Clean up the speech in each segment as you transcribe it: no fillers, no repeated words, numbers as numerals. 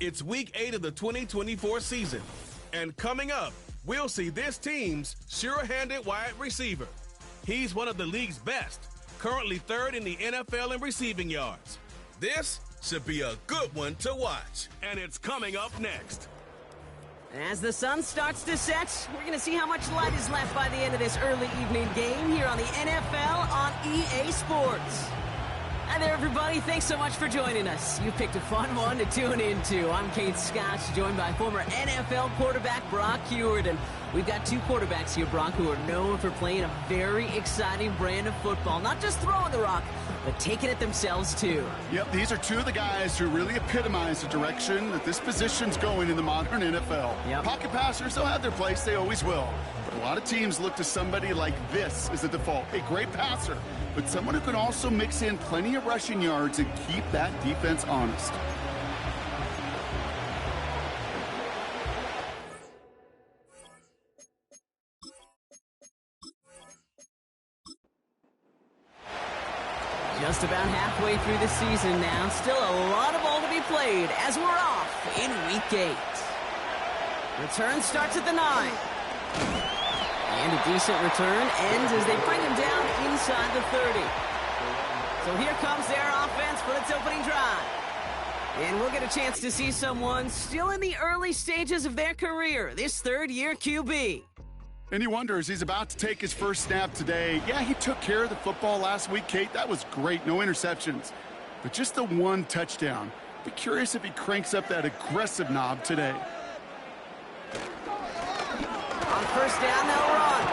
It's week 8 of the 2024 season. And coming up, we'll see this team's sure-handed wide receiver. He's one of the league's best, currently 3rd in the NFL in receiving yards. This should be a good one to watch, and it's coming up next. As the sun starts to set, we're going to see how much light is left by the end of this early evening game here on the NFL on EA Sports. Hi there, everybody. Thanks so much for joining us. You picked a fun one to tune into. I'm Kate Scott, joined by former NFL quarterback Brock Huard. And we've got two quarterbacks here, Brock, who are known for playing a very exciting brand of football. Not just throwing the rock, but taking it themselves, too. Yep, these are two of the guys who really epitomize the direction that this position's going in the modern NFL. Yep. Pocket passers, they'll have their place. They always will. But a lot of teams look to somebody like this as a default. A great passer, but someone who can also mix in plenty of rushing yards and keep that defense honest. Just about halfway through the season now. Still a lot of ball to be played as we're off in week 8. Return starts at the 9. And a decent return ends as they bring him down inside the 30. So here comes their offense for its opening drive. And we'll get a chance to see someone still in the early stages of their career, this third-year QB. And he wonders, he's about to take his first snap today. Yeah, he took care of the football last week, Kate. That was great. No interceptions. But just the one touchdown. Be curious if he cranks up that aggressive knob today. On first down, they'll run.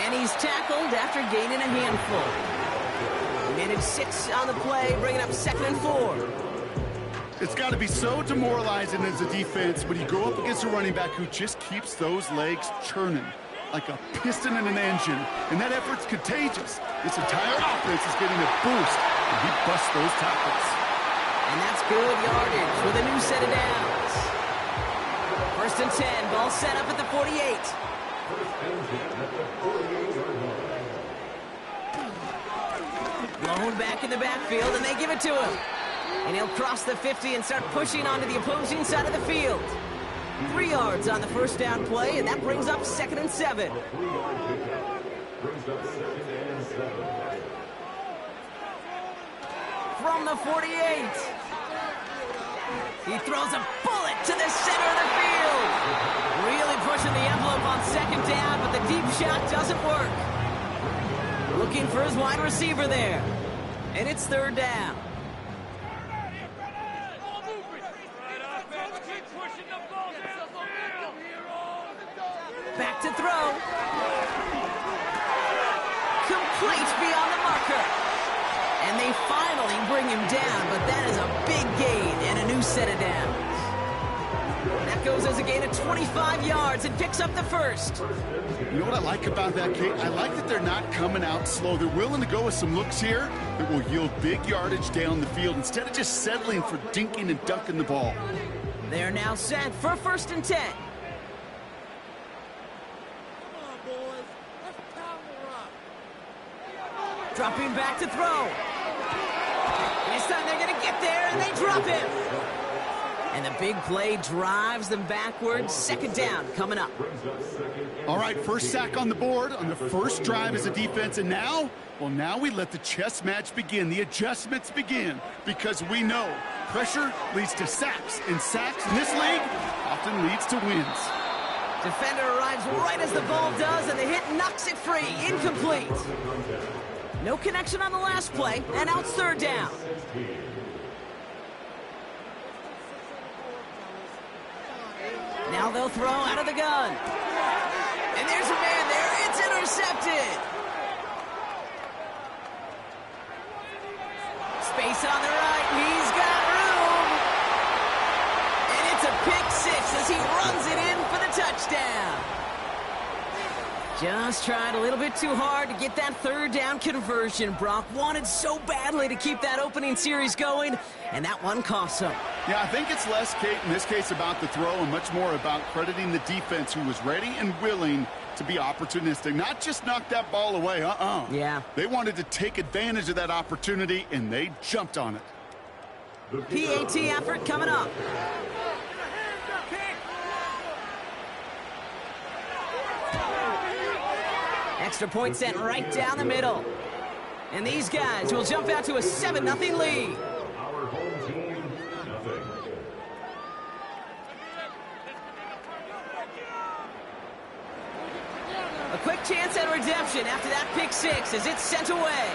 And he's tackled after gaining a handful. He managed 6 on the play, bringing up 2nd and 4. It's got to be so demoralizing as a defense when you go up against a running back who just keeps those legs churning like a piston in an engine. And that effort's contagious. This entire offense is getting a boost, and he busts those tackles. And that's good yardage with a new set of downs. First and 10, ball set up at the 48. Blown back in the backfield, and they give it to him. And he'll cross the 50 and start pushing onto the opposing side of the field. 3 yards on the first down play, and that brings up 2nd and 7. From the 48. He throws a bullet to the center of the field. Really pushing the envelope on 2nd down, but the deep shot doesn't work. Looking for his wide receiver there. And it's 3rd down. Back to throw. Complete beyond the marker. And they finally bring him down, but that is a big gain and a new set of downs. That goes as a gain of 25 yards and picks up the first. You know what I like about that, Kate? I like that they're not coming out slow. They're willing to go with some looks here that will yield big yardage down the field instead of just settling for dinking and dunking the ball. They're now set for 1st and 10. Dropping back to throw. This time they're going to get there, and they drop him. And the big play drives them backwards. 2nd down coming up. All right, first sack on the board on the first drive as a defense. And now, well, now we let the chess match begin. The adjustments begin because we know pressure leads to sacks. And sacks in this league often leads to wins. Defender arrives right as the ball does, and the hit knocks it free. Incomplete. No connection on the last play, and now it's 3rd down. Now they'll throw out of the gun. And there's a man there. It's intercepted. Space on the right. He's got room. And it's a pick 6 as he runs it in for the touchdown. Just tried a little bit too hard to get that 3rd down conversion. Brock wanted so badly to keep that opening series going, and that one cost him. Yeah, I think it's less, Kate, in this case about the throw and much more about crediting the defense who was ready and willing to be opportunistic. Not just knock that ball away, Yeah. They wanted to take advantage of that opportunity, and they jumped on it. PAT effort coming up. Extra point sent right down the middle. And these guys will jump out to a 7-0 lead. Our home team, nothing. A quick chance at redemption after that pick six as it's sent away.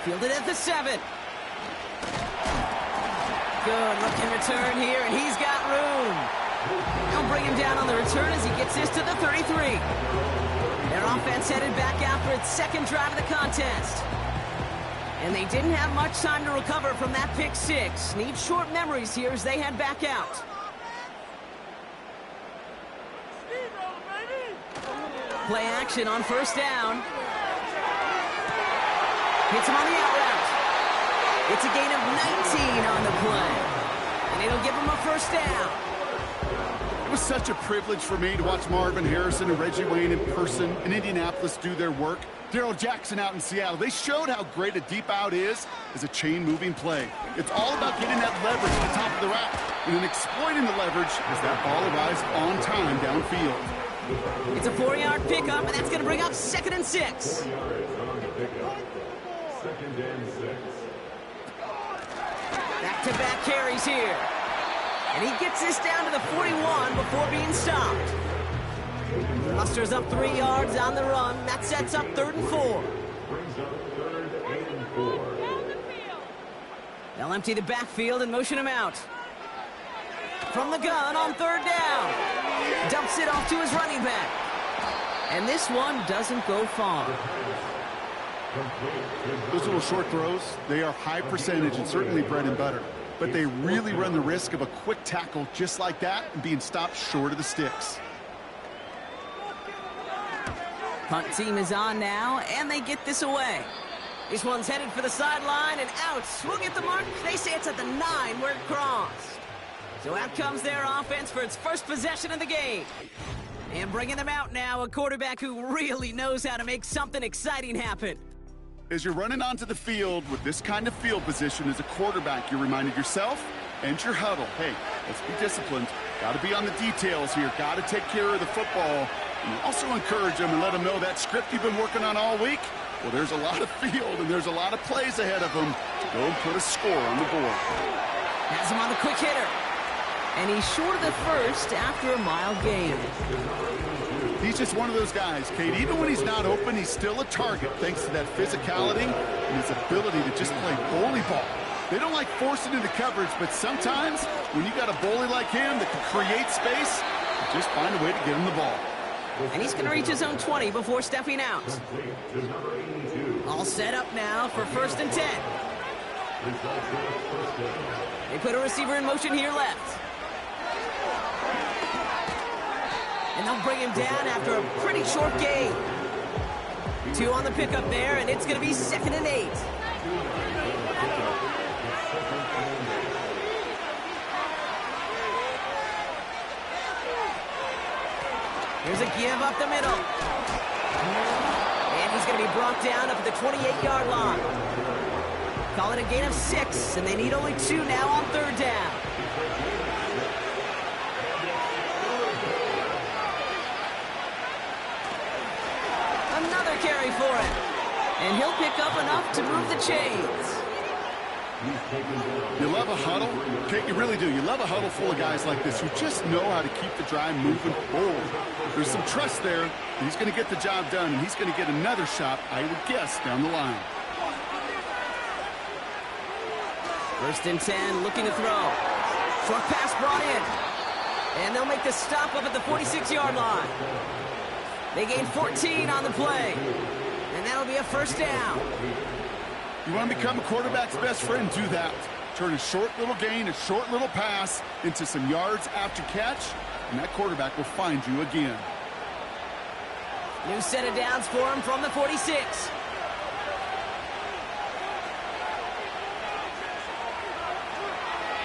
Fielded at the 7. Good looking return here, and he's got room. They'll bring him down on the return as he gets this to the 33. Their offense headed back out for its second drive of the contest. And they didn't have much time to recover from that pick six. Need short memories here as they head back out. Play action on first down. Hits him on the out route. It's a gain of 19 on the play. And it'll give him a first down. It was such a privilege for me to watch Marvin Harrison and Reggie Wayne in person in Indianapolis do their work. Darrell Jackson out in Seattle. They showed how great a deep out is as a chain-moving play. It's all about getting that leverage at the top of the route and then exploiting the leverage as that ball arrives on time downfield. It's a 4-yard pickup, and that's going to bring up 2nd and 6. 4 yards on the pickup. 2nd and 6. Back-to-back carries here. And he gets this down to the 41 before being stopped. Musters up 3 yards on the run. That sets up 3rd and 4. Brings up 3rd and 4. They'll empty the backfield and motion him out. From the gun on 3rd down. Dumps it off to his running back. And this one doesn't go far. Those little short throws, they are high percentage and certainly bread and butter. But they really run the risk of a quick tackle just like that and being stopped short of the sticks. Punt team is on now, and they get this away. This one's headed for the sideline and out. We'll get the mark. They say it's at the 9 where it crossed. So out comes their offense for its first possession of the game. And bringing them out now, a quarterback who really knows how to make something exciting happen. As you're running onto the field with this kind of field position as a quarterback, you're reminding yourself and your huddle, hey, let's be disciplined. Got to be on the details here. Got to take care of the football. And also encourage them and let them know that script you've been working on all week, well, there's a lot of field and there's a lot of plays ahead of them to go and put a score on the board. Has him on the quick hitter. And he's short of the first after a mild gain. He's just one of those guys, Kate. Even when he's not open, he's still a target thanks to that physicality and his ability to just play bully ball. They don't like forcing into coverage, but sometimes when you got a bully like him that can create space, you just find a way to get him the ball. And he's going to reach his own 20 before stepping out. All set up now for 1st and 10. They put a receiver in motion here left. And they'll bring him down after a pretty short gain. 2 on the pickup there, and it's going to be 2nd and 8. Here's a give up the middle. And he's going to be brought down up at the 28-yard line. Call it a gain of 6, and they need only 2 now on 3rd down. Another carry for him. And he'll pick up enough to move the chains. You love a huddle? Okay, you really do. You love a huddle full of guys like this who just know how to keep the drive moving forward. There's some trust there. He's going to get the job done, and he's going to get another shot, I would guess, down the line. 1st and 10, looking to throw. Short pass brought in. And they'll make the stop up at the 46-yard line. They gain 14 on the play. And that'll be a 1st down. You want to become a quarterback's best friend, do that. Turn a short little gain, a short little pass into some yards after catch, and that quarterback will find you again. New set of downs for him from the 46.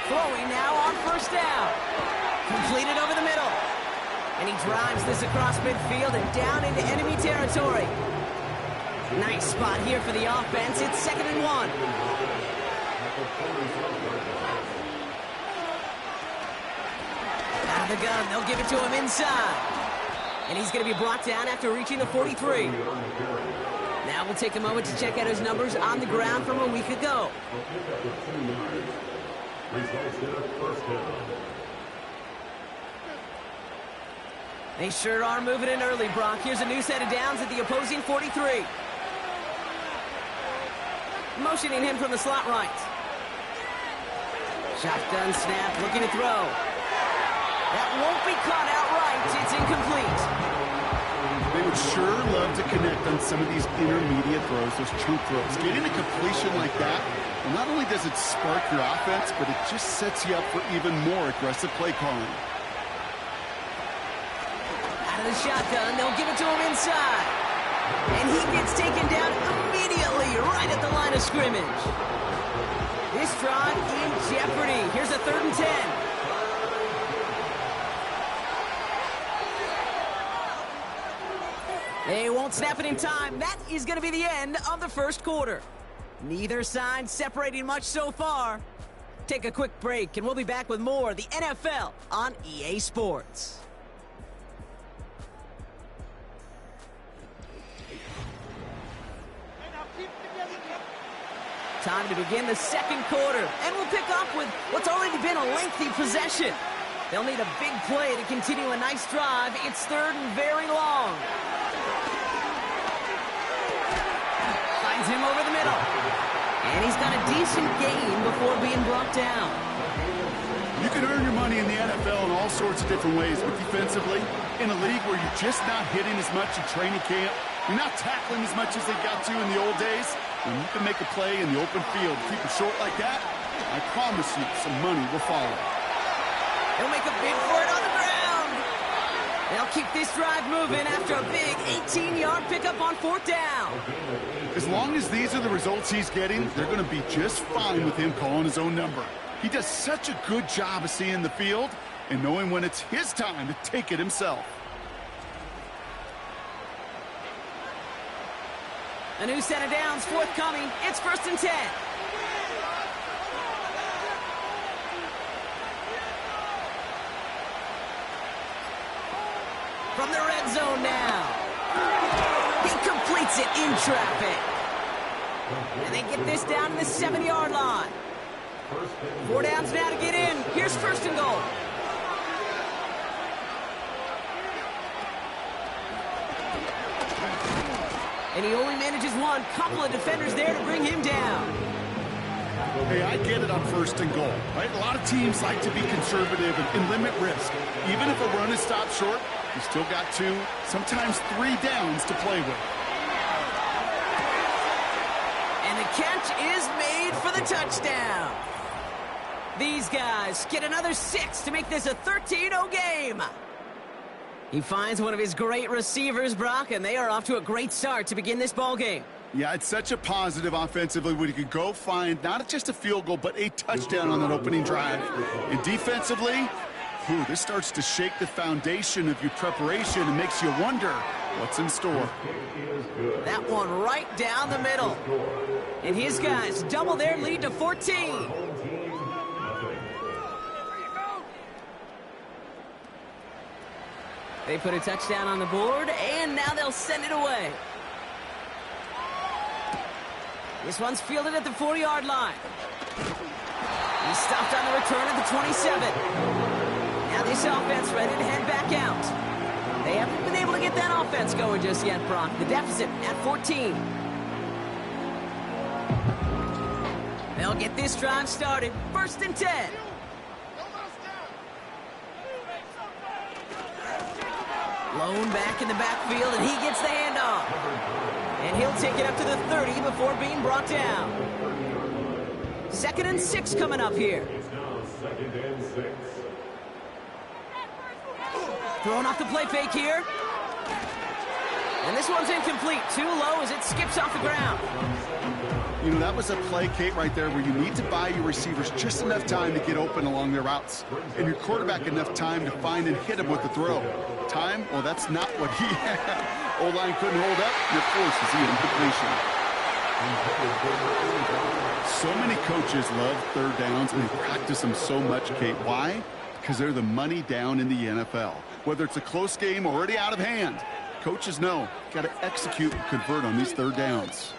Throwing now on 1st down. Completed over the middle. And he drives this across midfield and down into enemy territory. Nice spot here for the offense. It's 2nd and 1. Out of the gun, they'll give it to him inside. And he's going to be brought down after reaching the 43. Now we'll take a moment to check out his numbers on the ground from a week ago. They sure are moving in early, Brock. Here's a new set of downs at the opposing 43. Motioning him from the slot right. Shotgun snap, looking to throw. That won't be caught outright. It's incomplete. They would sure love to connect on some of these intermediate throws, those chunk throws. Getting a completion like that, well, not only does it spark your offense, but it just sets you up for even more aggressive play calling. Out of the shotgun, they'll give it to him inside. And he gets taken down immediately right at the line of scrimmage. This drive in jeopardy. Here's a 3rd and 10. They won't snap it in time. That is going to be the end of the first quarter. Neither side separating much so far. Take a quick break, and we'll be back with more of the NFL on EA Sports. Time to begin the second quarter, and we'll pick up with what's already been a lengthy possession. They'll need a big play to continue a nice drive. It's 3rd and very long. Finds him over the middle. And he's got a decent gain before being brought down. You can earn your money in the NFL in all sorts of different ways, but defensively, in a league where you're just not hitting as much in training camp, you're not tackling as much as they got to in the old days, when you can make a play in the open field, keep it short like that, I promise you some money will follow. He'll make a bid for it on the ground. They'll keep this drive moving after a big 18-yard pickup on 4th down. As long as these are the results he's getting, they're going to be just fine with him calling his own number. He does such a good job of seeing the field and knowing when it's his time to take it himself. A new set of downs forthcoming. It's 1st and 10. From the red zone now. He completes it in traffic. And they get this down to the 7-yard line. 4 downs now to get in. Here's 1st and goal. And he only manages one. Couple of defenders there to bring him down. Hey, I get it on 1st and goal, right? A lot of teams like to be conservative and limit risk. Even if a run is stopped short, you still got 2, sometimes 3 downs to play with. And the catch is made for the touchdown. These guys get another 6 to make this a 13-0 game. He finds one of his great receivers, Brock, and they are off to a great start to begin this ball game. Yeah, it's such a positive offensively when you can go find not just a field goal, but a touchdown on that opening drive. And defensively, this starts to shake the foundation of your preparation and makes you wonder what's in store. That one right down the middle. And his guys double their lead to 14. They put a touchdown on the board, and now they'll send it away. This one's fielded at the 4-yard line. He's stopped on the return at the 27. Now this offense ready to head back out. They haven't been able to get that offense going just yet, Brock. The deficit at 14. They'll get this drive started. 1st and 10. Lone back in the backfield, and he gets the handoff. And he'll take it up to the 30 before being brought down. 2nd and 6 coming up here. Throwing off the play fake here. And this one's incomplete. Too low as it skips off the ground. You know, that was a play, Kate, right there where you need to buy your receivers just enough time to get open along their routes. And your quarterback enough time to find and hit him with the throw. Time? Well, that's not what he had. O-line couldn't hold up, and it forces the incompletion. So many coaches love third downs, and they practice them so much, Kate. Why? Because they're the money down in the NFL. Whether it's a close game already out of hand, coaches know, got to execute and convert on these third downs.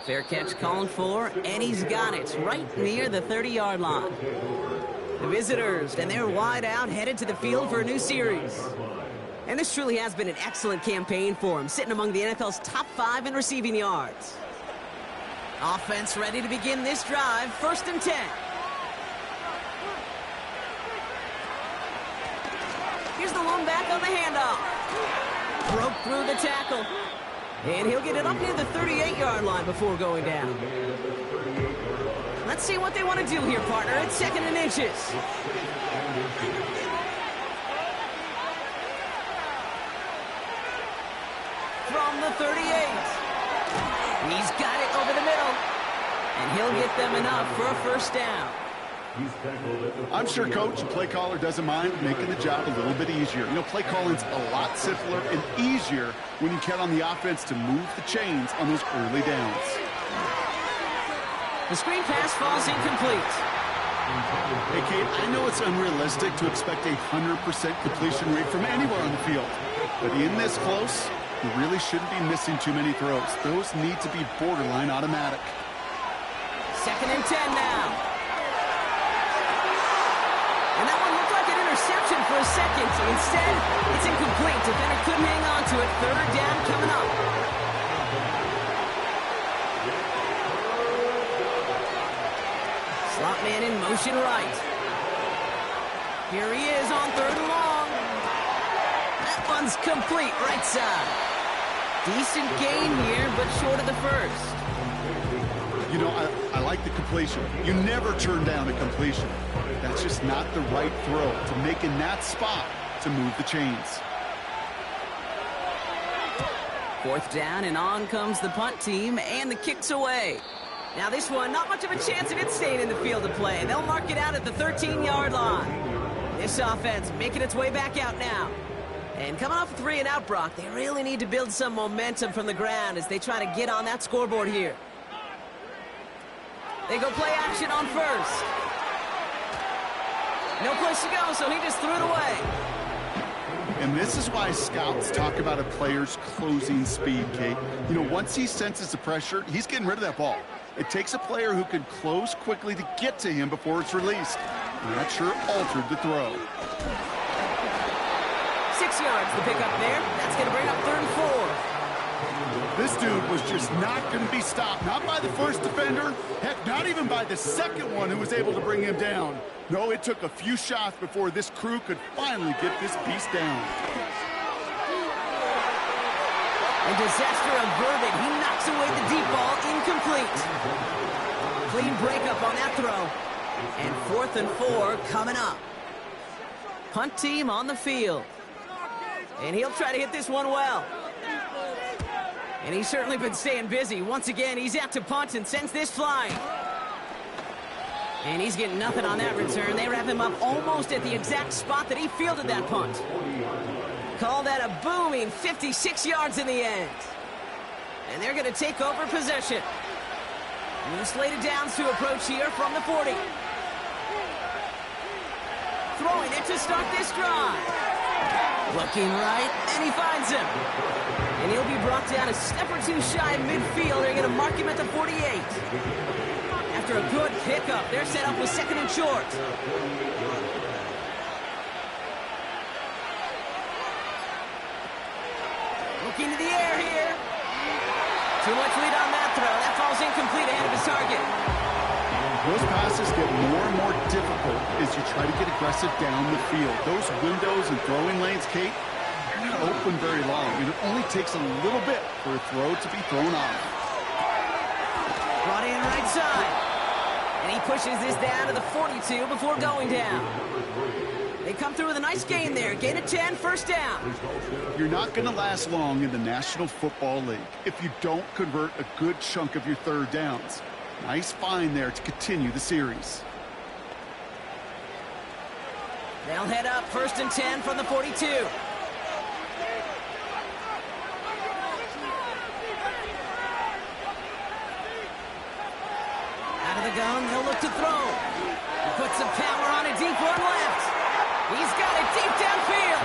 Fair catch called for, and he's got it right near the 30-yard line. The visitors, and they're wide out, headed to the field for a new series. And this truly has been an excellent campaign for him, sitting among the NFL's top 5 in receiving yards. Offense ready to begin this drive, 1st and 10. Here's the lone back on the handoff. Broke through the tackle. And he'll get it up near the 38-yard line before going down. Let's see what they want to do here, partner. It's 2nd and inches. From the 38. He's got it over the middle. And he'll get them enough for a 1st down. I'm sure coach and play caller doesn't mind making the job a little bit easier. You know, play calling's a lot simpler and easier when you count on the offense to move the chains on those early downs. The screen pass falls incomplete. Hey, Kate, I know it's unrealistic to expect a 100% completion rate from anywhere on the field. But in this close, you really shouldn't be missing too many throws. Those need to be borderline automatic. 2nd and 10 now. And that one looked like an interception for a second. Instead, it's incomplete. Defender couldn't hang on to it. 3rd down coming up. Slot man in motion right. Here he is on 3rd and long. That one's complete, right side. Decent gain here, but short of the 1st. You know, I like the completion. You never turn down a completion. That's just not the right throw to make in that spot to move the chains. 4th down, and on comes the punt team, and the kick's away. Now this one, not much of a chance of it staying in the field of play. They'll mark it out at the 13-yard line. This offense making its way back out now. And coming off a 3-and-out, Brock, they really need to build some momentum from the ground as they try to get on that scoreboard here. They go play action on 1st. No place to go, so he just threw it away. And this is why scouts talk about a player's closing speed, Kate. You know, once he senses the pressure, he's getting rid of that ball. It takes a player who can close quickly to get to him before it's released. And that sure altered the throw. 6 yards the pickup there. That's going to bring up 3rd and 4. This dude was just not going to be stopped. Not by the 1st defender. Heck, not even by the 2nd one who was able to bring him down. No, it took a few shots before this crew could finally get this beast down. And disaster averted. He knocks away the deep ball, incomplete. Clean breakup on that throw. And 4th and 4 coming up. Punt team on the field. And he'll try to hit this one well. And he's certainly been staying busy. Once again, he's out to punt and sends this flying. And he's getting nothing on that return. They wrap him up almost at the exact spot that he fielded that punt. Call that a booming 56 yards in the end. And they're going to take over possession. New slated downs to approach here from the 40. Throwing it to start this drive. Looking right, and he finds him. And he'll be brought down a step or two shy of midfield. They're going to mark him at the 48. After a good pickup, they're set up with 2nd and short. Looking to the air here. Too much lead on that throw. That falls incomplete ahead of his target. Those passes get more and more difficult as you try to get aggressive down the field. Those windows and throwing lanes, Kate, they're not open very long, and it only takes a little bit for a throw to be thrown off. Brought in right side. And he pushes this down to the 42 before going down. They come through with a nice gain there. Gain of 10, 1st down. You're not going to last long in the National Football League if you don't convert a good chunk of your third downs. Nice find there to continue the series. They'll head up 1st and 10 from the 42. the gun, they'll look to throw. He puts some power on a deep one left. He's got it deep downfield.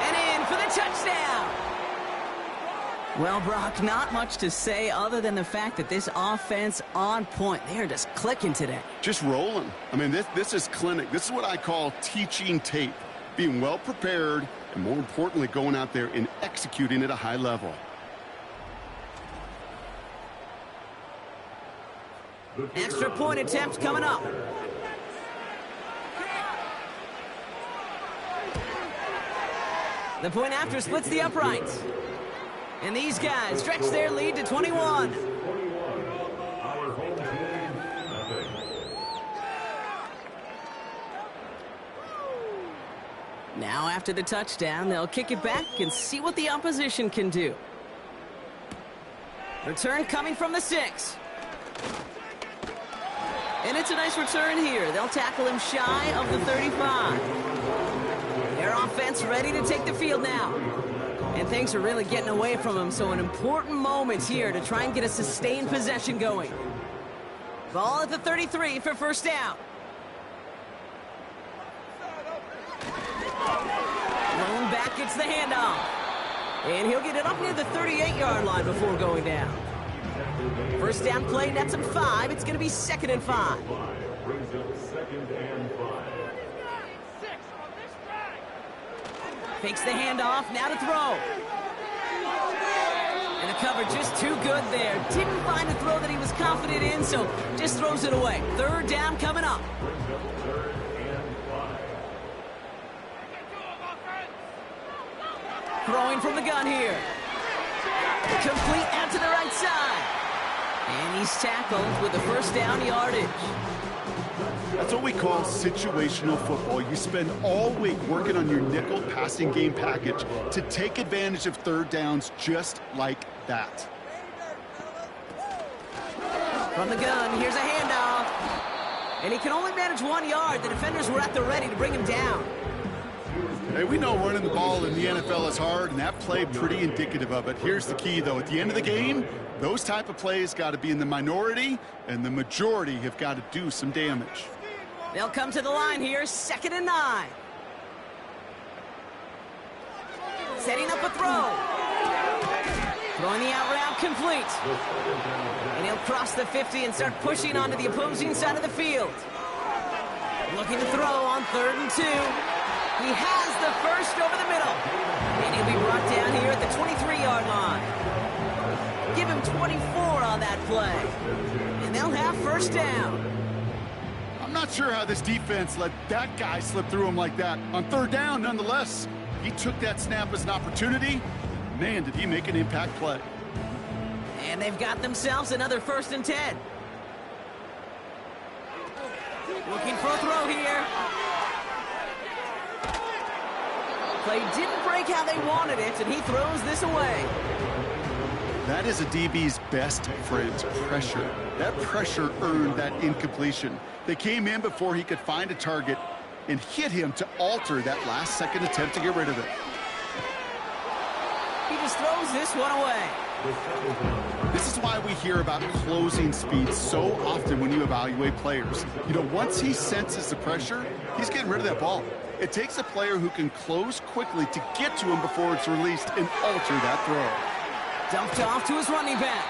And in for the touchdown. Well, Brock, not much to say other than the fact that this offense on point. They are just clicking today. Just rolling. I mean, this is clinic. This is what I call teaching tape. Being well prepared and, more importantly, going out there and executing at a high level. Extra point attempt coming up. The point after splits the uprights. And these guys stretch their lead to 21. Now after the touchdown, they'll kick it back and see what the opposition can do. Return coming from the 6. And it's a nice return here. They'll tackle him shy of the 35. Their offense ready to take the field now. And things are really getting away from him, so an important moment here to try and get a sustained possession going. Ball at the 33 for first down. Rolling back, gets the handoff. And he'll get it up near the 38-yard line before going down. First down play, nets him 5. It's going to be 2nd and 5. Brings up 2nd and 5. Fakes the handoff, now to throw. And the cover just too good there. Didn't find a throw that he was confident in, so just throws it away. 3rd down coming up. Throwing from the gun here. Complete out to the right side. And he's tackled with the first down yardage. That's what we call situational football. You spend all week working on your nickel passing game package to take advantage of 3rd downs just like that. From the gun, here's a handoff. And he can only manage 1 yard. The defenders were at the ready to bring him down. Hey, we know running the ball in the NFL is hard, and that play pretty indicative of it. Here's the key, though. At the end of the game, those type of plays got to be in the minority, and the majority have got to do some damage. They'll come to the line here, 2nd and 9. Setting up a throw. Throwing the out route complete. And he'll cross the 50 and start pushing onto the opposing side of the field. Looking to throw on 3rd and 2. He has the first over the middle. And he'll be brought down here at the 23-yard line. Give him 24 on that play. And they'll have first down. I'm not sure how this defense let that guy slip through him like that. On 3rd down, nonetheless, he took that snap as an opportunity. Man, did he make an impact play. And they've got themselves another 1st and 10. Looking for a throw here. Play didn't break how they wanted it, and he throws this away. That is a DB's best friend, pressure. That pressure earned that incompletion. They came in before he could find a target and hit him to alter that last-second attempt to get rid of it. He just throws this one away. This is why we hear about closing speed so often when you evaluate players. You know, once he senses the pressure, he's getting rid of that ball. It takes a player who can close quickly to get to him before it's released and alter that throw. Dumped off to his running back.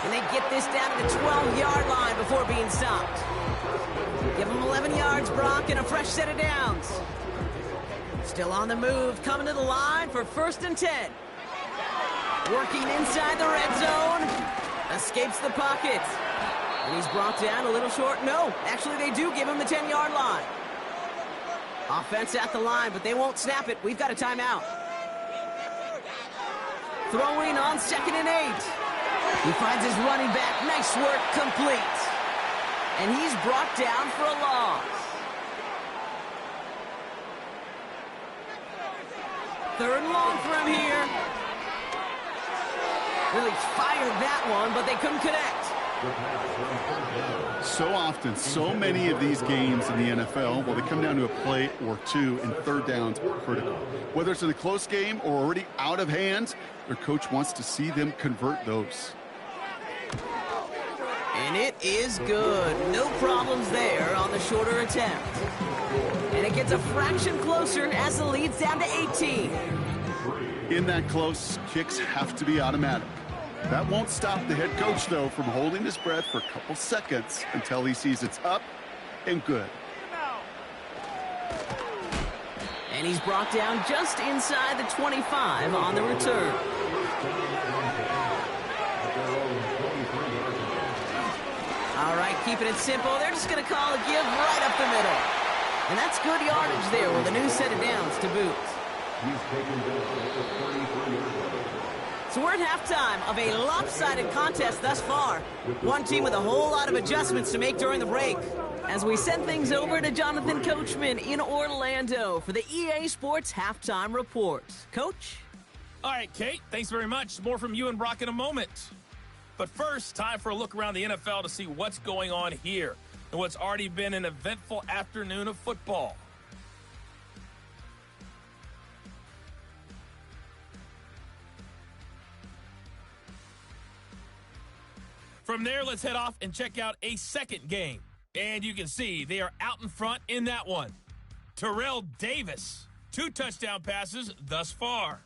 And they get this down to the 12-yard line before being stopped. Give him 11 yards, Brock, and a fresh set of downs. Still on the move, coming to the line for 1st and 10. Working inside the red zone. Escapes the pocket. And he's brought down a little short. No, actually they do give him the 10-yard line. Offense at the line, but they won't snap it. We've got a timeout. Throwing on 2nd and 8. He finds his running back. Nice work, complete. And he's brought down for a loss. 3rd and long for him here. Really fired that one, but they couldn't connect. So often, so many of these games in the NFL, well, they come down to a play or two, and 3rd downs are critical. Whether it's in a close game or already out of hand, their coach wants to see them convert those. And it is good. No problems there on the shorter attempt. And it gets a fraction closer as the lead's down to 18. In that close, kicks have to be automatic. That won't stop the head coach, though, from holding his breath for a couple seconds until he sees it's up and good. And he's brought down just inside the 25 on the return. All right, keeping it simple. They're just going to call a give right up the middle. And that's good yardage there with a new set of downs to boot. So we're at halftime of a lopsided contest thus far. One team with a whole lot of adjustments to make during the break. As we send things over to Jonathan Coachman in Orlando for the EA Sports Halftime Report. Coach? All right, Kate, thanks very much. More from you and Brock in a moment. But first, time for a look around the NFL to see what's going on here and what's already been an eventful afternoon of football. From there, let's head off and check out a second game. And you can see they are out in front in that one. Terrell Davis, 2 touchdown passes thus far.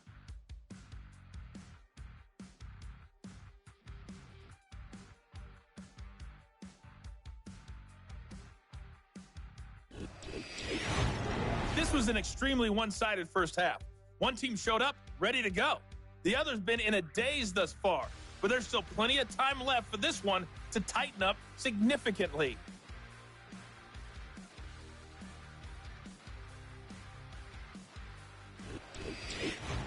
This was an extremely one-sided first half. One team showed up, ready to go. The other's been in a daze thus far, but there's still plenty of time left for this one to tighten up significantly.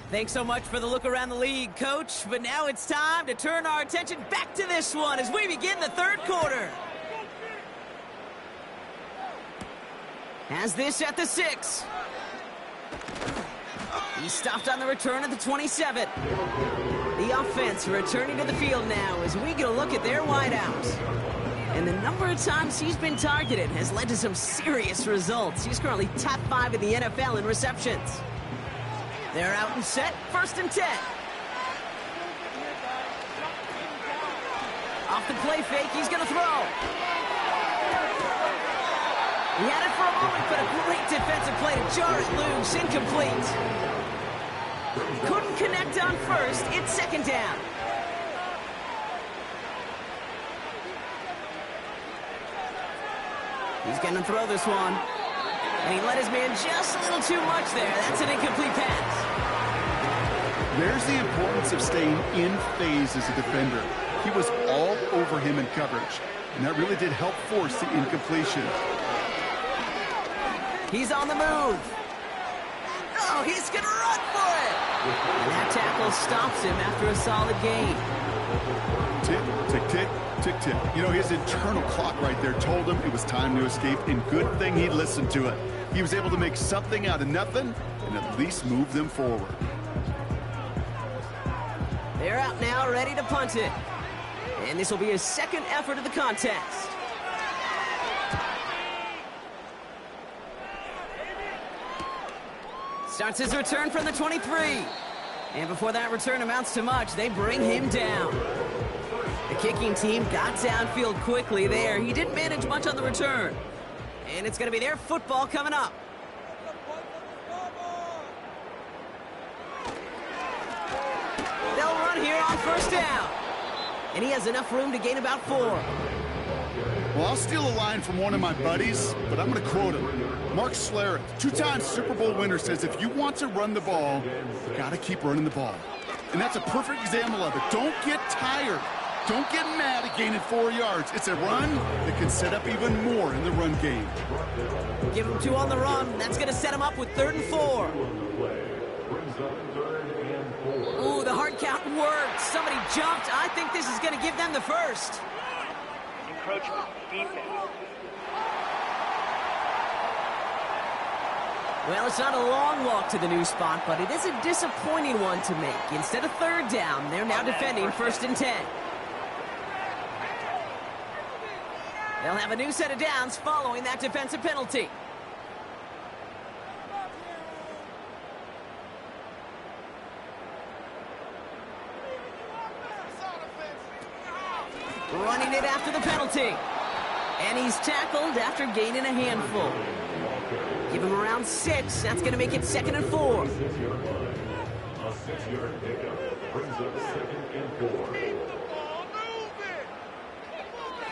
Thanks so much for the look around the league, Coach. But now it's time to turn our attention back to this one as we begin the third quarter. Has this at the 6. He stopped on the return at the 27. The offense returning to the field now as we get a look at their wideouts. And the number of times he's been targeted has led to some serious results. He's currently top 5 in the NFL in receptions. They're out and set, 1st and 10. Off the play fake, he's going to throw. He had it for a moment, but a great defensive play to jar it loose, incomplete. Couldn't connect on 1st, it's 2nd down. He's going to throw this one. And he let his man just a little too much there. That's an incomplete pass. There's the importance of staying in phase as a defender. He was all over him in coverage, and that really did help force the incompletion. He's on the move. Oh, he's going to run for it. And that tackle stops him after a solid gain. Tick, tick, tick, tick, tick. You know, his internal clock right there told him it was time to escape, and good thing he listened to it. He was able to make something out of nothing and at least move them forward. They're out now, ready to punt it. And this will be his 2nd effort of the contest. Starts his return from the 23. And before that return amounts to much, they bring him down. The kicking team got downfield quickly there. He didn't manage much on the return. And it's going to be their football coming up. They'll run here on 1st down. And he has enough room to gain about 4. Well, I'll steal a line from one of my buddies, but I'm going to quote him. Mark Schlereth, 2-time Super Bowl winner, says if you want to run the ball, you got to keep running the ball. And that's a perfect example of it. Don't get tired. Don't get mad at gaining 4 yards. It's a run that can set up even more in the run game. Give him 2 on the run. That's going to set him up with 3rd and 4. Ooh, the hard count worked. Somebody jumped. I think this is going to give them the 1st. Encroachment defense. Well, it's not a long walk to the new spot, but it is a disappointing one to make. Instead of 3rd down, they're now defending 1st and 10. They'll have a new set of downs following that defensive penalty. Running it after the penalty. And he's tackled after gaining a handful. Give him around 6. That's going to make it 2nd and 4. A 6-yard pickup brings up 2nd and 4.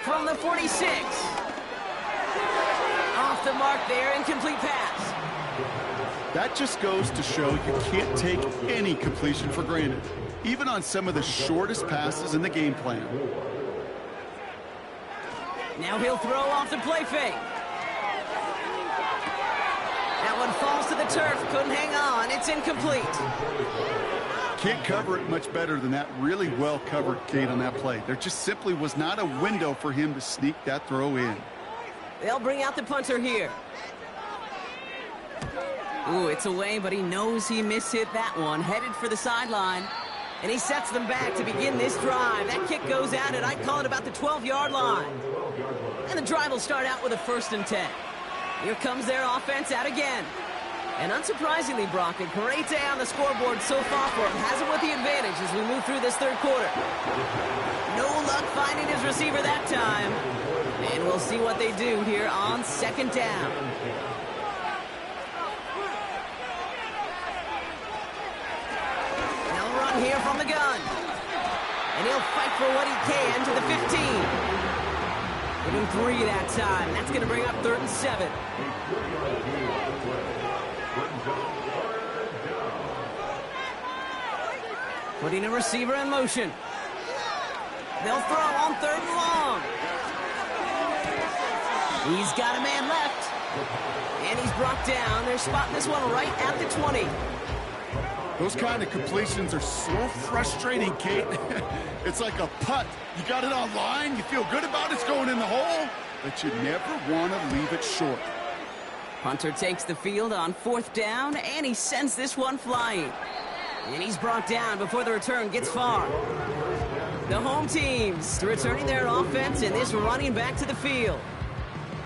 From the 46. Off the mark there, incomplete pass. That just goes to show you can't take any completion for granted, even on some of the shortest passes in the game plan. Now he'll throw off the play fake. That one falls to the turf. Couldn't hang on. It's incomplete. Can't cover it much better than that. Really well covered, Kate, on that play. There just simply was not a window for him to sneak that throw in. They'll bring out the punter here. Ooh, it's away, but he knows he mishit that one. Headed for the sideline. And he sets them back to begin this drive. That kick goes out, and I'd call it about the 12-yard line. And the drive will start out with a 1st and 10. Here comes their offense out again. And unsurprisingly, Brock, a great day on the scoreboard so far for him. Has him with the advantage as we move through this 3rd quarter. No luck finding his receiver that time. And we'll see what they do here on 2nd down. They'll run here from the gun. And he'll fight for what he can to the 15. Give him 3 that time. That's going to bring up 3rd and 7. Putting a receiver in motion. They'll throw on 3rd and long. He's got a man left. And he's brought down. They're spotting this one right at the 20. Those kind of completions are so frustrating, Kate. It's like a putt. You got it on line, you feel good about it's going in the hole, but you never want to leave it short. Punter takes the field on 4th down, and he sends this one flying. And he's brought down before the return gets far. The home teams returning their offense and this running back to the field.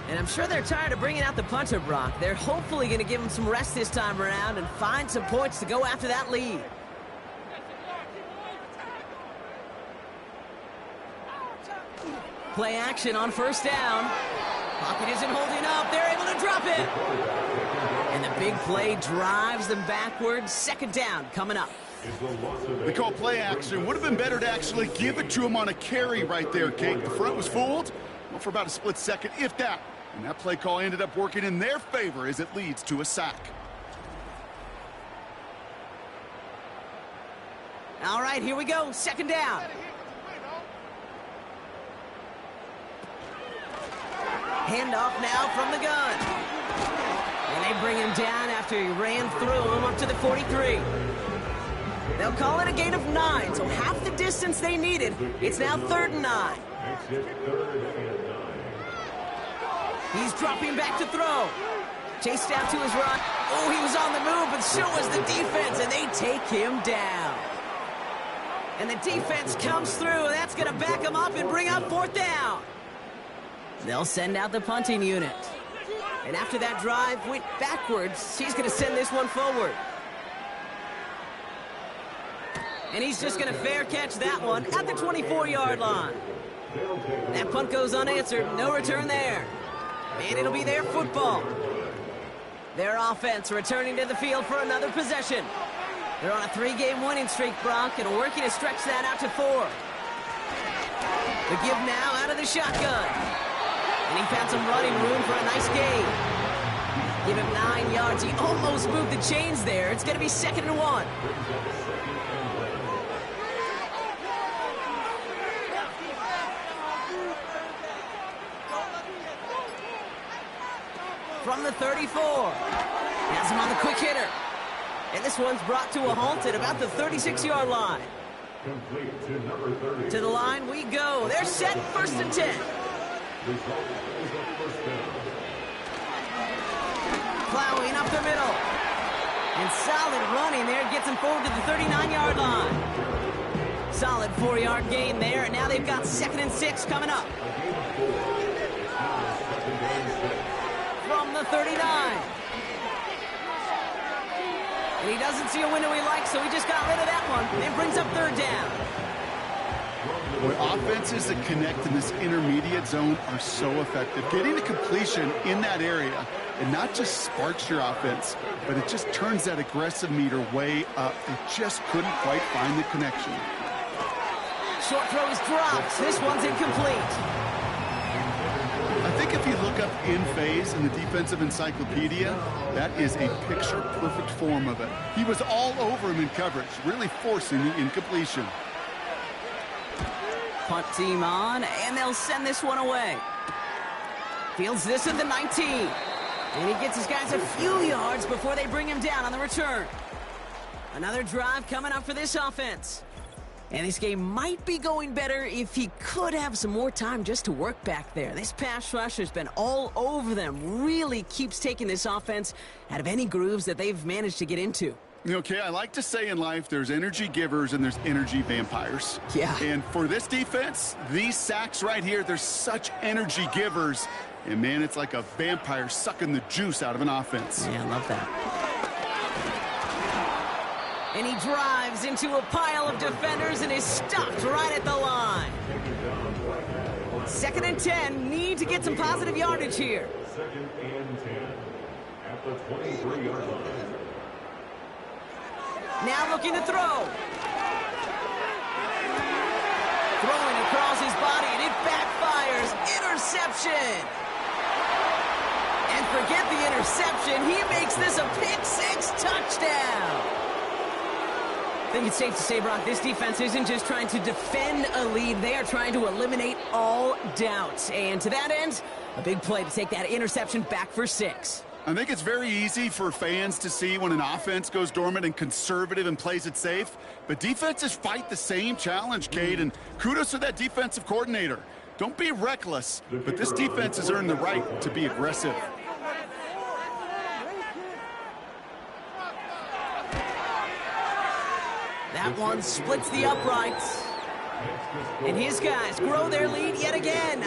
And I'm sure they're tired of bringing out the punter, Brock. They're hopefully going to give him some rest this time around and find some points to go after that lead. Play action on 1st down. Pocket isn't holding up. They're able to drop it. And the big play drives them backwards. 2nd down coming up. They call play action. Would have been better to actually give it to him on a carry right there, Kate. The front was fooled for about a split second, if that. And that play call ended up working in their favor as it leads to a sack. All right, here we go. 2nd down. Handoff now from the gun. And they bring him down after he ran through him up to the 43. They'll call it a gain of 9, so half the distance they needed. It's now 3rd and 9. He's dropping back to throw. Chased out to his right. Oh, he was on the move, but so was the defense, and they take him down. And the defense comes through, and that's going to back him up and bring up 4th down. They'll send out the punting unit. And after that drive went backwards, he's going to send this one forward. And he's just going to fair catch that one at the 24-yard line. That punt goes unanswered. No return there. And it'll be their football. Their offense returning to the field for another possession. They're on a 3-game winning streak, Brock, and working to stretch that out to 4. The give now out of the shotgun. And he found some running room for a nice gain. Give him 9 yards. He almost moved the chains there. It's going to be 2nd and 1. From the 34. Has him on the quick hitter. And this one's brought to a halt at about the 36-yard line. To the line we go. They're set. 1st and 10. Plowing up the middle. And solid running there. Gets him forward to the 39-yard line. Solid 4-yard gain there. And now they've got 2nd and 6 coming up. From the 39. And he doesn't see a window he likes, so he just got rid of that one. And brings up 3rd down. Boy, offenses that connect in this intermediate zone are so effective. Getting a completion in that area, and not just sparks your offense, but it just turns that aggressive meter way up. They just couldn't quite find the connection. Short throw is dropped. This one's incomplete. I think if you look up in phase in the defensive encyclopedia, that is a picture-perfect form of it. He was all over him in coverage, really forcing the incompletion. Punt team on, and they'll send this one away. Fields this at the 19. And he gets his guys a few yards before they bring him down on the return. Another drive coming up for this offense. And this game might be going better if he could have some more time just to work back there. This pass rush has been all over them. Really keeps taking this offense out of any grooves that they've managed to get into. Okay, I like to say in life there's energy givers and there's energy vampires. Yeah. And for this defense, these sacks right here, they're such energy givers. And, man, it's like a vampire sucking the juice out of an offense. Yeah, I love that. And he drives into a pile of defenders and is stopped right at the line. 2nd and 10. Need to get some positive yardage here. 2nd and 10 at the 23-yard line. Now looking to throw. Throwing across his body, and it backfires. Interception. And forget the interception. He makes this a pick-6 touchdown. I think it's safe to say, Brock, this defense isn't just trying to defend a lead. They are trying to eliminate all doubts. And to that end, a big play to take that interception back for 6. I think it's very easy for fans to see when an offense goes dormant and conservative and plays it safe. But defenses fight the same challenge, Cade, and kudos to that defensive coordinator. Don't be reckless, but this defense has earned the right to be aggressive. That one splits the uprights. And his guys grow their lead yet again.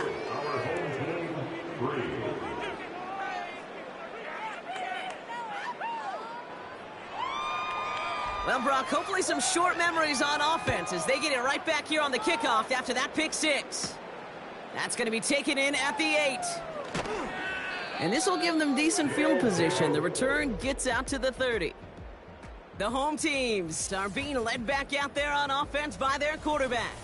Well, Brock, hopefully some short memories on offense as they get it right back here on the kickoff after that pick-6. That's going to be taken in at the 8. And this will give them decent field position. The return gets out to the 30. The home teams are being led back out there on offense by their quarterback.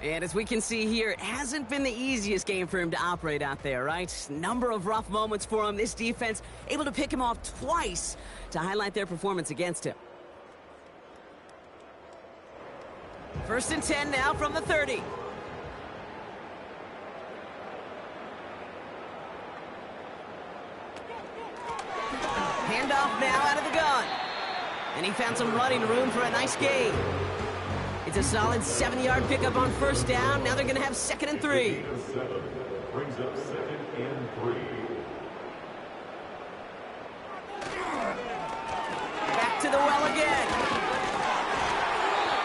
And as we can see here, it hasn't been the easiest game for him to operate out there, right? Number of rough moments for him. This defense able to pick him off twice to highlight their performance against him. 1st and 10 now from the 30. Handoff now out of the gun. And he found some running room for a nice gain. It's a solid 7-yard pickup on 1st down. Now they're going to have 2nd and 3. Brings up 2nd and 3. Back to the well again.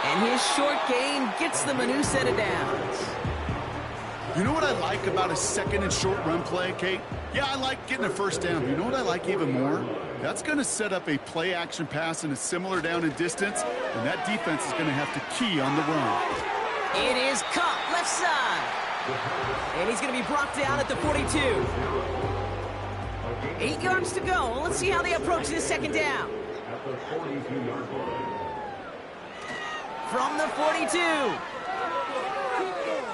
And his short gain gets them a new set of downs. You know what I like about a 2nd and short run play, Kate? Yeah, I like getting a 1st down. But you know what I like even more? That's going to set up a play-action pass in a similar down and distance, and that defense is going to have to key on the run. It is caught left side. And he's going to be brought down at the 42. 8 yards to go. Let's see how they approach this 2nd down. At the 42-yard line. From the 42.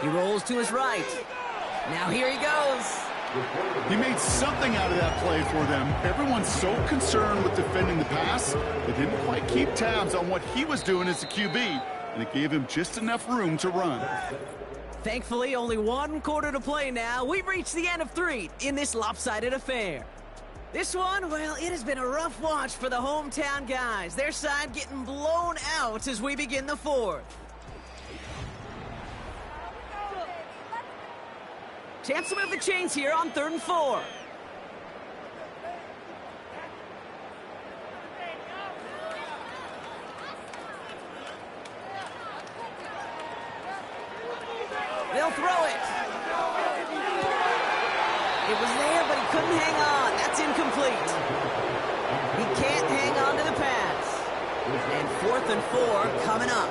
He rolls to his right. Now here he goes. He made something out of that play for them. Everyone's so concerned with defending the pass, they didn't quite keep tabs on what he was doing as a QB, and it gave him just enough room to run. Thankfully, only 1 quarter to play now. We've reached the end of 3 in this lopsided affair. This one, well, it has been a rough watch for the hometown guys. Their side getting blown out as we begin the 4th. Chance to move the chains here on 3rd and 4. They'll throw it. It was there, but he couldn't hang on. That's incomplete. He can't hang on to the pass. And 4th and 4 coming up.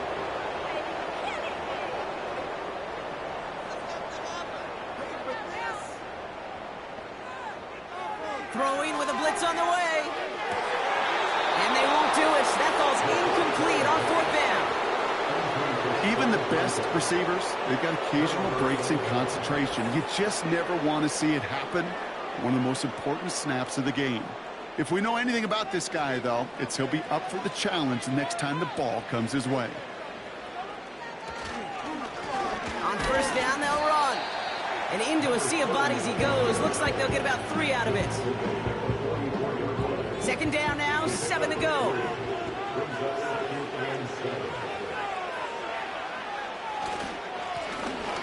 throwing with a blitz on the way. And they won't do it. That ball's incomplete on 4th down. Even the best receivers, they've got occasional breaks in concentration. You just never want to see it happen. One of the most important snaps of the game. If we know anything about this guy, though, it's he'll be up for the challenge the next time the ball comes his way. On 1st down, they'll run. And into a sea of bodies he goes. Looks like they'll get about 3 out of it. 2nd down now, 7 to go.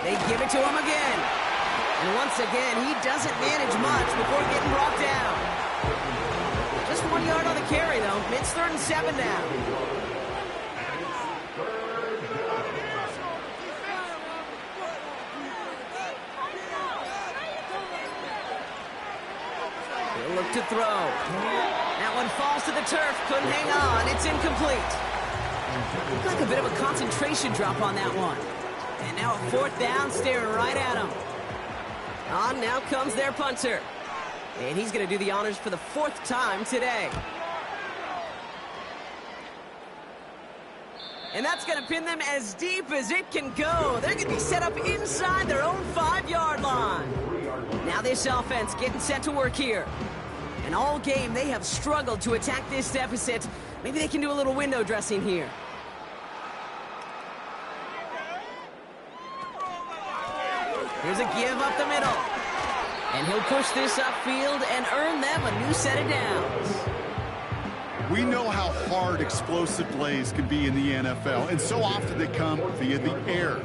They give it to him again. And once again, he doesn't manage much before getting brought down. Just 1 yard on the carry, though. It's 3rd and 7 now. He'll look to throw. That one falls to the turf. Couldn't hang on. It's incomplete. Looked like a bit of a concentration drop on that one. And now a 4th down, staring right at him. On now comes their punter. And he's going to do the honors for the 4th time today. And that's going to pin them as deep as it can go. They're going to be set up inside their own 5-yard line. Now this offense getting set to work here. And all game, they have struggled to attack this deficit. Maybe they can do a little window dressing here. Here's a give up the middle. And he'll push this upfield and earn them a new set of downs. We know how hard explosive plays can be in the NFL, and so often they come via the air.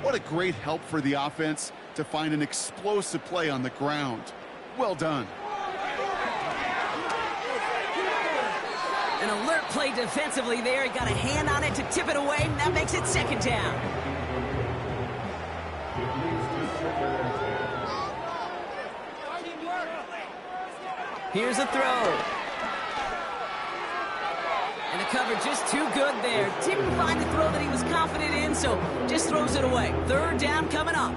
What a great help for the offense to find an explosive play on the ground. Well done. An alert play defensively there. He got a hand on it to tip it away, and that makes it 2nd down. Here's a throw. And the cover just too good there. Didn't find the throw that he was confident in, so just throws it away. 3rd down coming up.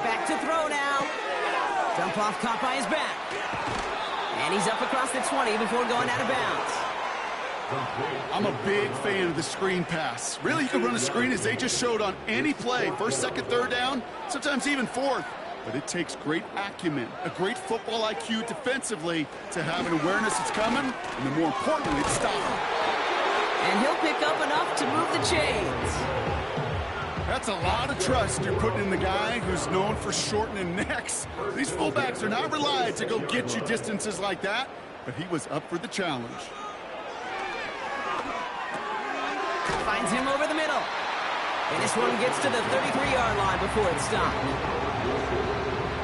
Back to throw now. Dump off caught by his back. And he's up across the 20 before going out of bounds. I'm a big fan of the screen pass. Really, you can run a screen as they just showed on any play. 1st, 2nd, 3rd down, sometimes even 4th. But it takes great acumen, a great football IQ defensively to have an awareness it's coming, and then more importantly, to stop it. And he'll pick up enough to move the chains. That's a lot of trust you're putting in the guy who's known for shortening necks. These fullbacks are not relied to go get you distances like that, but he was up for the challenge. Finds him over the middle. And this one gets to the 33-yard line before it's stopped.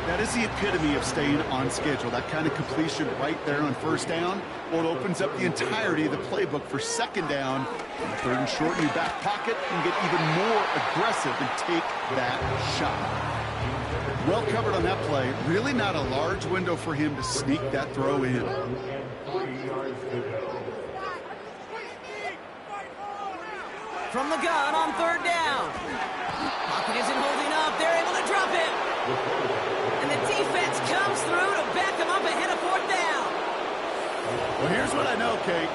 That is the epitome of staying on schedule. That kind of completion right there on 1st down. Well, it opens up the entirety of the playbook for 2nd down. 3rd and short in your back pocket and get even more aggressive and take that shot. Well covered on that play. Really not a large window for him to sneak that throw in. From the gun on 3rd down. Pocket isn't holding up. They're able to drop him. And the defense comes through to back him up ahead of 4th down. Well, here's what I know, Kate.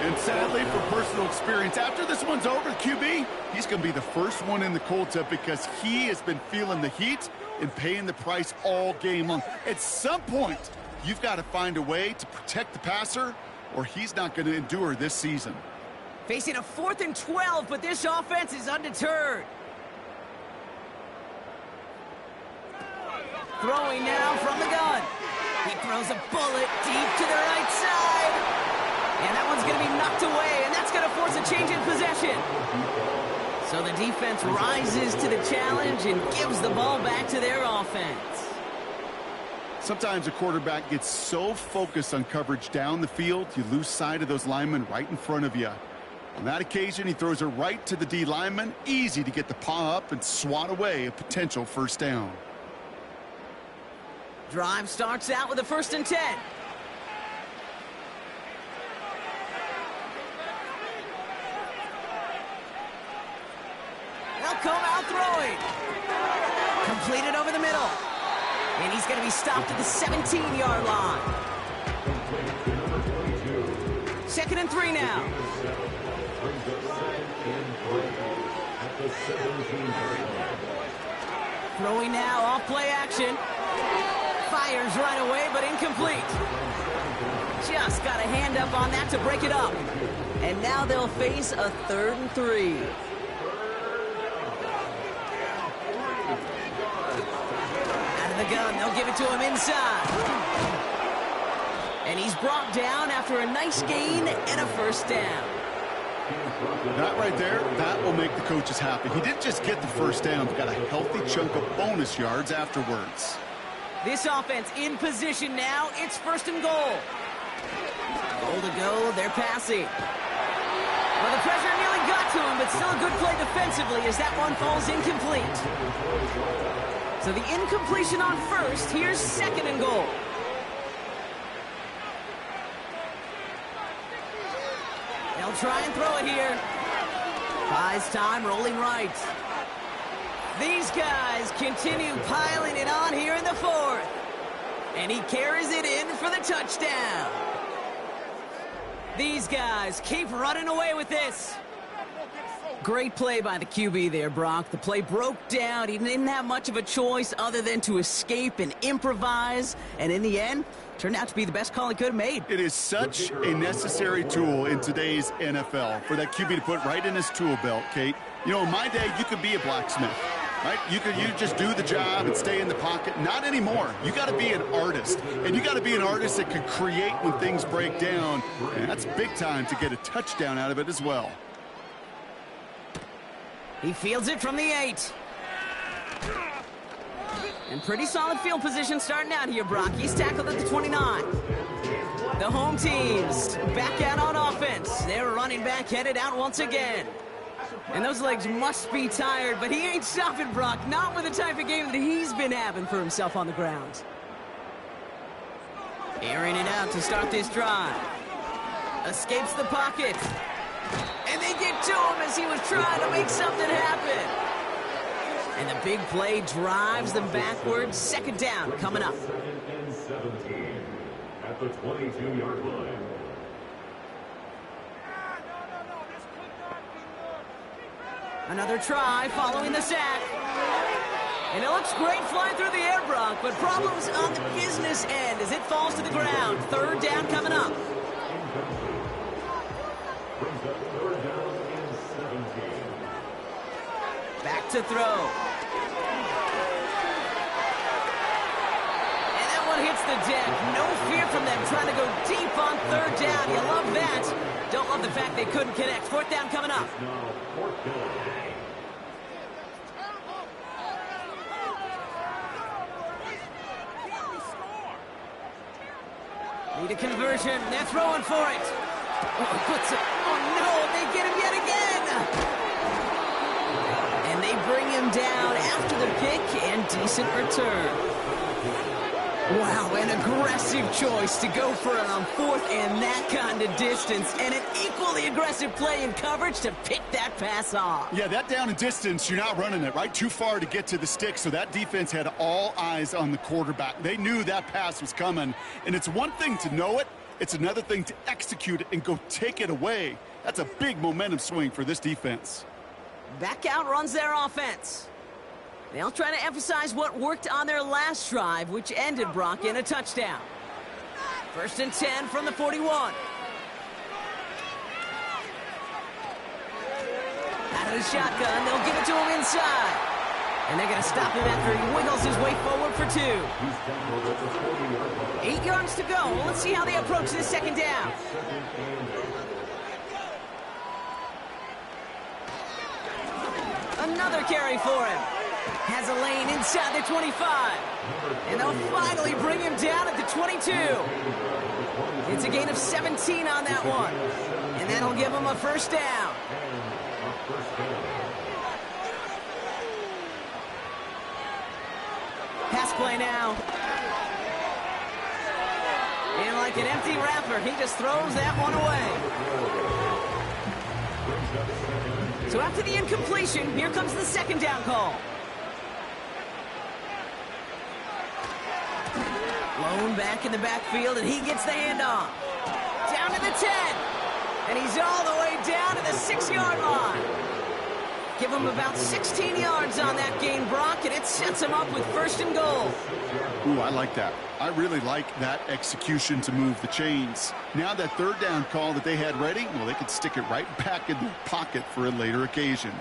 And sadly, from personal experience, after this one's over, the QB, he's going to be the first one in the cold tub because he has been feeling the heat and paying the price all game long. At some point, you've got to find a way to protect the passer or he's not going to endure this season. Facing a 4th and 12, but this offense is undeterred. Throwing now from the gun. He throws a bullet deep to the right side. And that one's going to be knocked away, and that's going to force a change in possession. So the defense rises to the challenge and gives the ball back to their offense. Sometimes a quarterback gets so focused on coverage down the field, you lose sight of those linemen right in front of you. On that occasion, he throws it right to the D lineman. Easy to get the paw up and swat away a potential 1st down. Drive starts out with a 1st and 10. They'll come out throwing. Completed over the middle. And he's going to be stopped at the 17-yard line. 2nd and 3 now. Throwing now, off play action. Fires right away, but incomplete. Just got a hand up on that to break it up. And now they'll face a 3rd and 3. Out of the gun, they'll give it to him inside. And he's brought down after a nice gain and a first down. That right there, that will make the coaches happy. He didn't just get the first down, but got a healthy chunk of bonus yards afterwards. This offense in position now. It's 1st and goal. Goal to go, they're passing. Well, the pressure nearly got to him, but still a good play defensively as that one falls incomplete. So the incompletion on 1st, here's 2nd and goal. They'll try and throw it here. Buys time, rolling right. These guys continue piling it on here in the 4th. And he carries it in for the touchdown. These guys keep running away with this. Great play by the QB there, Brock. The play broke down. He didn't have much of a choice other than to escape and improvise. And in the end, turned out to be the best call he could have made. It is such a necessary tool in today's NFL for that QB to put right in his tool belt, Kate. You know, in my day, you could be a blacksmith, right? You just do the job and stay in the pocket. Not anymore. You got to be an artist, and you got to be an artist that can create when things break down. And that's big time to get a touchdown out of it as well. He fields it from the 8. And pretty solid field position starting out here, Brock. He's tackled at the 29. The home teams back out on offense. Their running back headed out once again. And those legs must be tired, but he ain't stopping, Brock. Not with the type of game that he's been having for himself on the ground. Airing it out to start this drive. Escapes the pocket. And they get to him as he was trying to make something happen. And the big play drives them backwards. 2nd down coming up. 2nd and 17 at the 22-yard line. Another try following the sack. And it looks great flying through the air, Brock, but problems on the business end as it falls to the ground. 3rd down coming up. Back to throw. And that one hits the deck. No fear from them trying to go deep on 3rd down. You love that. Don't love the fact they couldn't connect. 4th down coming up. Need a conversion. They're throwing for it. Oh, no, they get him yet again. And they bring him down after the pick and decent return. Wow, an aggressive choice to go for it on 4th and that kind of distance. And an equally aggressive play in coverage to pick that pass off. Yeah, that down and distance, you're not running it, right? Too far to get to the stick, so that defense had all eyes on the quarterback. They knew that pass was coming, and it's one thing to know it. It's another thing to execute it and go take it away. That's a big momentum swing for this defense. Back out runs their offense. They'll try to emphasize what worked on their last drive, which ended, Brock, in a touchdown. 1st and 10 from the 41. Out of the shotgun, they'll give it to him inside. And they're going to stop him after he wiggles his way forward for 2. 8 yards to go. Well, let's see how they approach this 2nd down. Another carry for him. Has a lane inside the 25. And they'll finally bring him down at the 22. It's a gain of 17 on that one. And that'll give him a 1st down. Pass play now. And like an empty wrapper, he just throws that one away. So after the incompletion, here comes the second down call. Lone back in the backfield, and he gets the handoff. Down to the 10. And he's all the way down to the 6-yard line. Give him about 16 yards on that gain, Brock, and it sets him up with first and goal. Ooh, I like that. I really like that execution to move the chains. Now that third down call that they had ready, well, they could stick it right back in their pocket for a later occasion.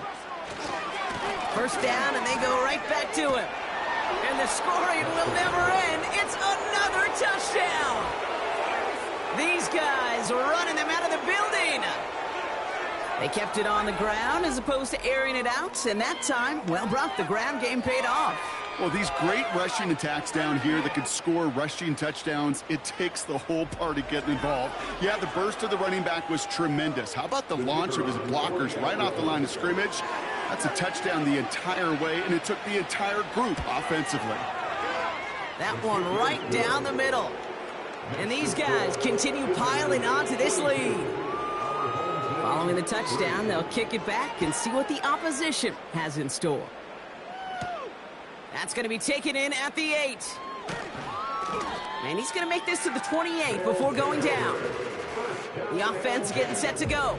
First down, and they go right back to him. And the scoring will never end. It's another touchdown. These guys are running them out of the building. They kept it on the ground as opposed to airing it out, and that time, well, Brock, the ground game paid off. Well, these great rushing attacks down here that can score rushing touchdowns, it takes the whole party getting involved. Yeah, the burst of the running back was tremendous. How about the launch of his blockers right off the line of scrimmage? That's a touchdown the entire way, and it took the entire group offensively. That one right down the middle. And these guys continue piling onto this lead. Following the touchdown, they'll kick it back and see what the opposition has in store. That's going to be taken in at the 8. And he's going to make this to the 28 before going down. The offense getting set to go.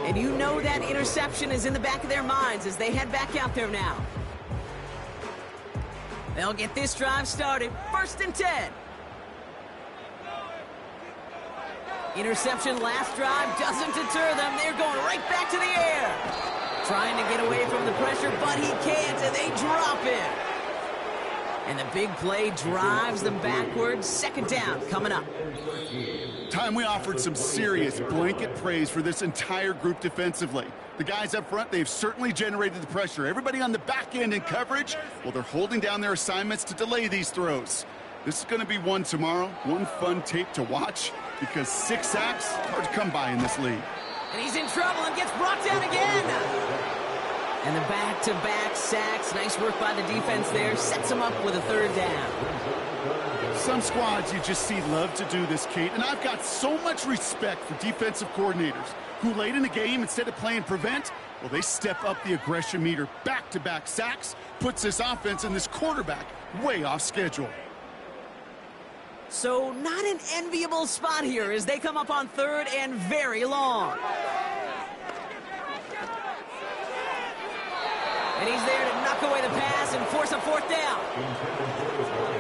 And you know that interception is in the back of their minds as they head back out there now. They'll get this drive started. First and 10. Interception last drive doesn't deter them. They're going right back to the air. Trying to get away from the pressure, but he can't, and they drop it. And the big play drives them backwards. Second down coming up. Time we offered some serious blanket praise for this entire group defensively. The guys up front, they've certainly generated the pressure. Everybody on the back end in coverage, well, they're holding down their assignments to delay these throws. This is going to be one tomorrow, one fun tape to watch, because 6 sacks, hard to come by in this league. And he's in trouble and gets brought down again. And the back-to-back sacks, nice work by the defense there, sets him up with a third down. Some squads you just see love to do this, Kate, and I've got so much respect for defensive coordinators who late in the game, instead of playing prevent, well, they step up the aggression meter. Back-to-back sacks puts this offense and this quarterback way off schedule. So not an enviable spot here as they come up on third and very long. And he's there to knock away the pass and force a fourth down.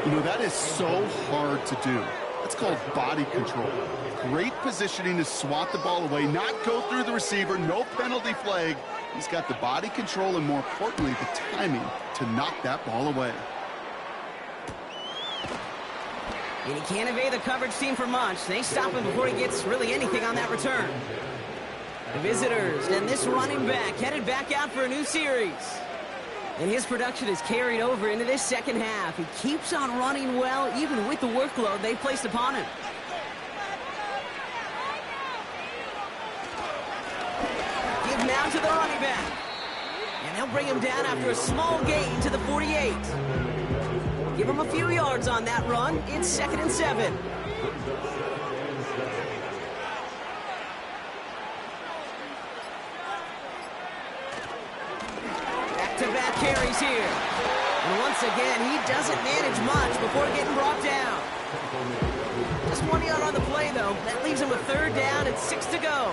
You know, that is so hard to do. That's called body control. Great positioning to swat the ball away, not go through the receiver, no penalty flag. He's got the body control and, more importantly, the timing to knock that ball away. And he can't evade the coverage team for much. They stop him before he gets really anything on that return. The visitors and this running back headed back out for a new series. And his production is carried over into this second half. He keeps on running well, even with the workload they placed upon him. Give now to the running back. And they'll bring him down after a small gain to the 48. Give him a few yards on that run. It's 2nd and 7. Back-to-back carries here. And once again, he doesn't manage much before getting brought down. Just 1 yard on the play, though. That leaves him with third down and 6 to go.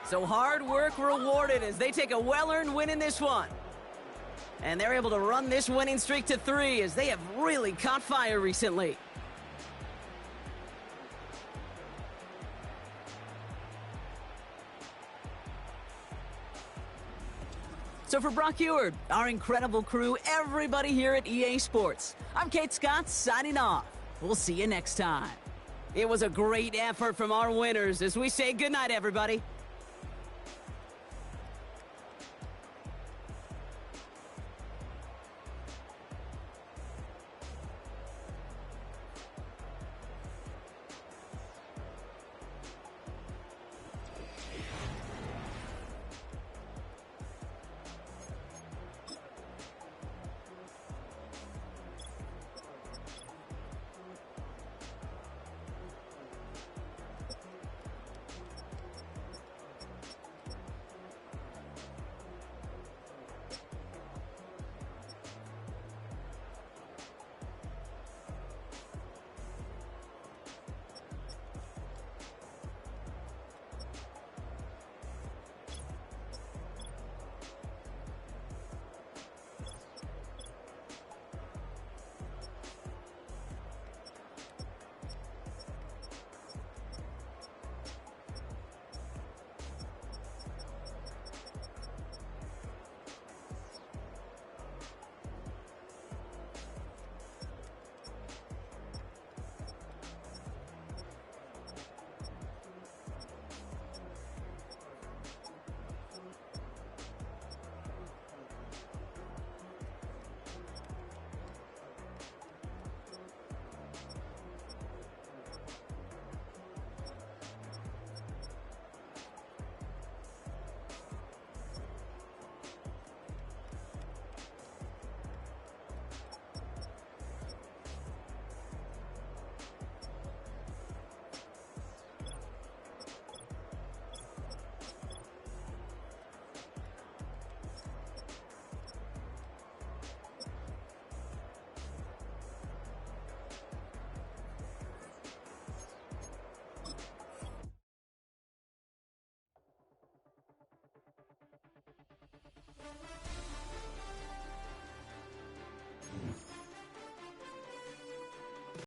So hard work rewarded as they take a well-earned win in this one. And they're able to run this winning streak to 3 as they have really caught fire recently. So for Brock Eward, our incredible crew, everybody here at EA Sports, I'm Kate Scott signing off. We'll see you next time. It was a great effort from our winners as we say goodnight, everybody.